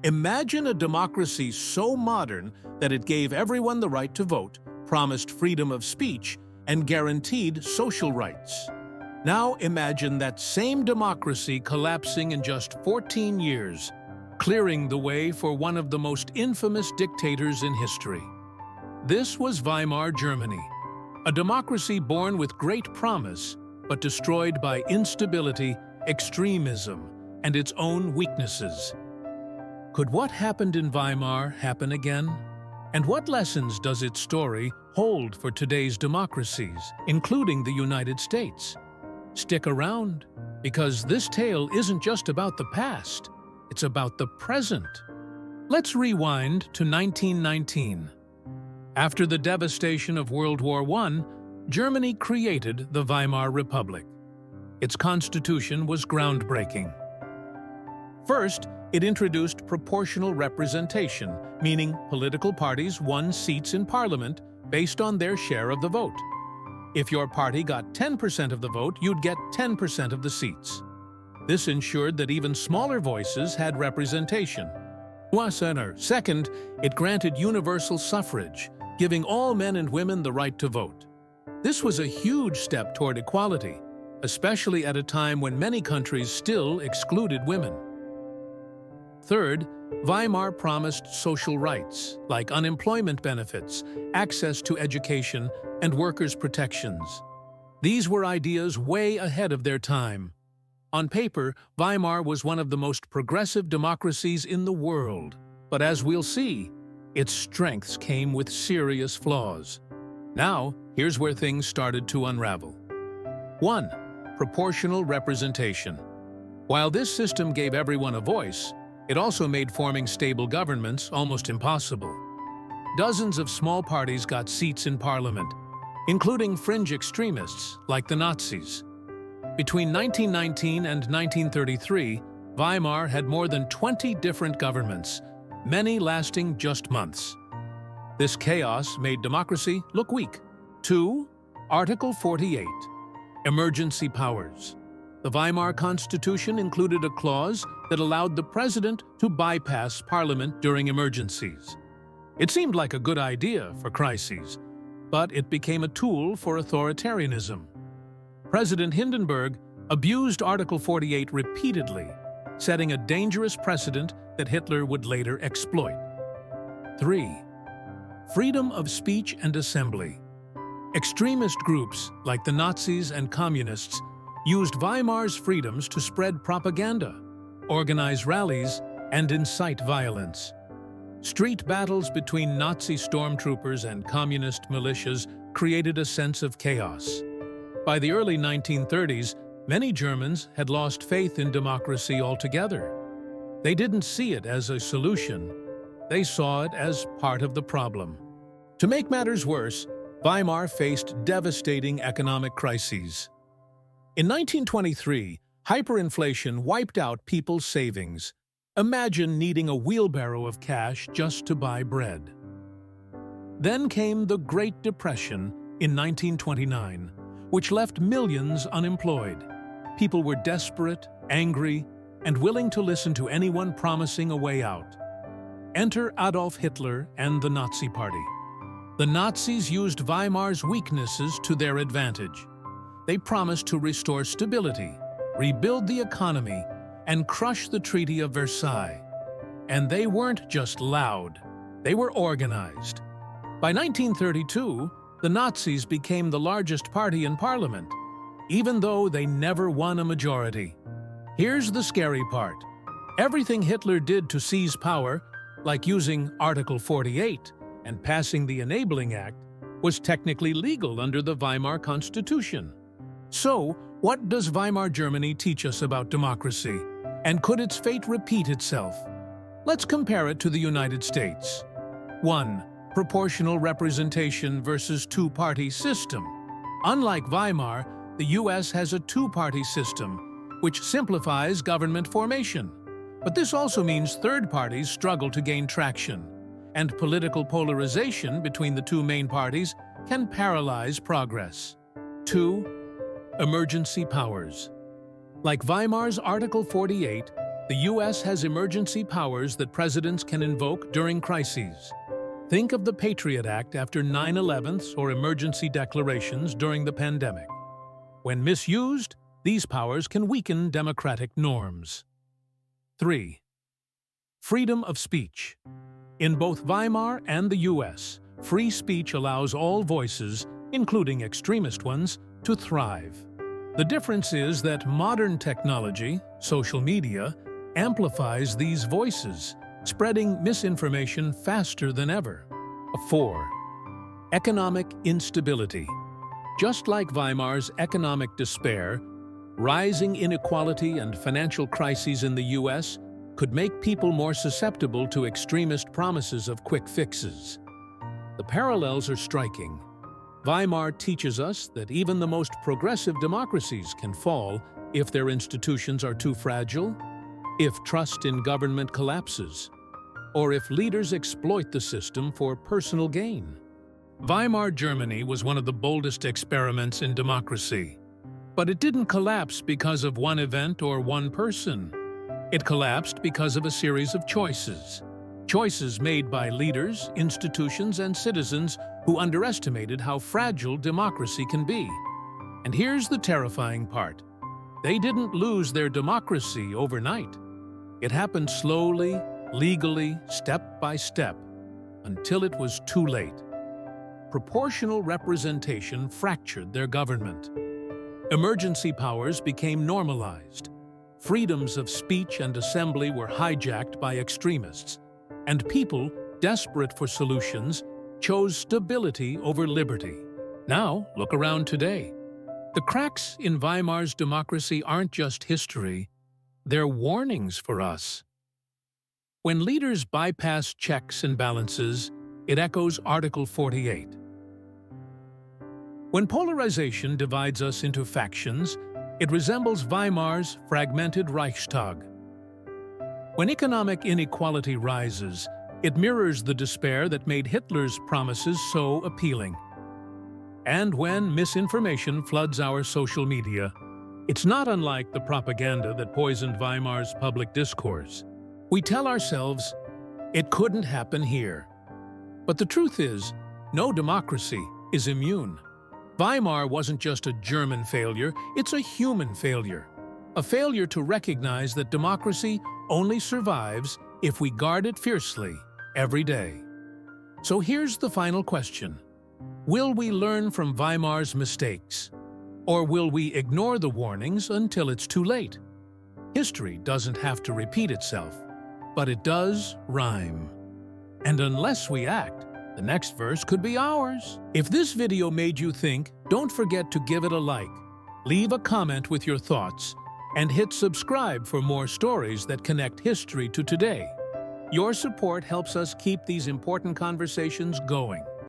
Imagine a democracy so modern that it gave everyone the right to vote, promised freedom of speech, and guaranteed social rights. Now imagine that same democracy collapsing in just 14 years, clearing the way for one of the most infamous dictators in history. This was Weimar Germany, a democracy born with great promise, but destroyed by instability, extremism, and its own weaknesses. Could what happened in Weimar happen again? And what lessons does its story hold for today's democracies, including the United States? Stick around, because this tale isn't just about the past, it's about the present. Let's rewind to 1919. After the devastation of World War I, Germany created the Weimar Republic. Its constitution was groundbreaking. First, it introduced proportional representation, meaning political parties won seats in parliament based on their share of the vote. If your party got 10% of the vote, you'd get 10% of the seats. This ensured that even smaller voices had representation. Second, it granted universal suffrage, giving all men and women the right to vote. This was a huge step toward equality, especially at a time when many countries still excluded women. Third, Weimar promised social rights, like unemployment benefits, access to education, and workers' protections. These were ideas way ahead of their time. On paper, Weimar was one of the most progressive democracies in the world. But as we'll see, its strengths came with serious flaws. Now, here's where things started to unravel. 1. Proportional representation. While this system gave everyone a voice, it also made forming stable governments almost impossible. Dozens of small parties got seats in parliament, including fringe extremists like the Nazis. Between 1919 and 1933, Weimar had more than 20 different governments, many lasting just months. This chaos made democracy look weak. 2. Article 48. Emergency powers. The Weimar Constitution included a clause that allowed the president to bypass parliament during emergencies. It seemed like a good idea for crises, but it became a tool for authoritarianism. President Hindenburg abused Article 48 repeatedly, setting a dangerous precedent that Hitler would later exploit. 3. Freedom of speech and assembly. Extremist groups like the Nazis and communists used Weimar's freedoms to spread propaganda, organize rallies, and incite violence. Street battles between Nazi stormtroopers and communist militias created a sense of chaos. By the early 1930s, many Germans had lost faith in democracy altogether. They didn't see it as a solution. They saw it as part of the problem. To make matters worse, Weimar faced devastating economic crises. In 1923, hyperinflation wiped out people's savings. Imagine needing a wheelbarrow of cash just to buy bread. Then came the Great Depression in 1929, which left millions unemployed. People were desperate, angry, and willing to listen to anyone promising a way out. Enter Adolf Hitler and the Nazi Party. The Nazis used Weimar's weaknesses to their advantage. They promised to restore stability, rebuild the economy, and crush the Treaty of Versailles. And they weren't just loud, they were organized. By 1932, the Nazis became the largest party in parliament, even though they never won a majority. Here's the scary part. Everything Hitler did to seize power, like using Article 48 and passing the Enabling Act, was technically legal under the Weimar Constitution. So, what does Weimar Germany teach us about democracy? And could its fate repeat itself? Let's compare it to the United States. 1. Proportional representation versus two-party system. Unlike Weimar, the U.S. has a two-party system, which simplifies government formation. But this also means third parties struggle to gain traction, and political polarization between the two main parties can paralyze progress. 2. Emergency powers. Like Weimar's Article 48, the The U.S. has emergency powers that presidents can invoke during crises. Think of the Patriot Act after 9/11 or emergency declarations during the pandemic. When misused, these powers can weaken democratic norms. 3. Freedom of speech. In both Weimar and the U.S., free speech allows all voices, including extremist ones, to thrive. The difference is that modern technology, social media, amplifies these voices, spreading misinformation faster than ever. 4. Economic instability. Just like Weimar's economic despair, rising inequality and financial crises in the U.S. could make people more susceptible to extremist promises of quick fixes. The parallels are striking. Weimar teaches us that even the most progressive democracies can fall if their institutions are too fragile, if trust in government collapses, or if leaders exploit the system for personal gain. Weimar Germany was one of the boldest experiments in democracy. But it didn't collapse because of one event or one person. It collapsed because of a series of choices. Choices made by leaders, institutions, and citizens who underestimated how fragile democracy can be. And here's the terrifying part. They didn't lose their democracy overnight. It happened slowly, legally, step by step, until it was too late. Proportional representation fractured their government. Emergency powers became normalized. Freedoms of speech and assembly were hijacked by extremists, and people, desperate for solutions, chose stability over liberty. Now, look around today. The cracks in Weimar's democracy aren't just history, they're warnings for us. When leaders bypass checks and balances, it echoes Article 48. When polarization divides us into factions, it resembles Weimar's fragmented Reichstag. When economic inequality rises, it mirrors the despair that made Hitler's promises so appealing. And when misinformation floods our social media, it's not unlike the propaganda that poisoned Weimar's public discourse. We tell ourselves, it couldn't happen here. But the truth is, no democracy is immune. Weimar wasn't just a German failure, it's a human failure. A failure to recognize that democracy only survives if we guard it fiercely every day. So here's the final question. Will we learn from Weimar's mistakes? Or will we ignore the warnings until it's too late? History doesn't have to repeat itself, but it does rhyme. And unless we act, the next verse could be ours. If this video made you think, don't forget to give it a like, leave a comment with your thoughts, and hit subscribe for more stories that connect history to today. Your support helps us keep these important conversations going.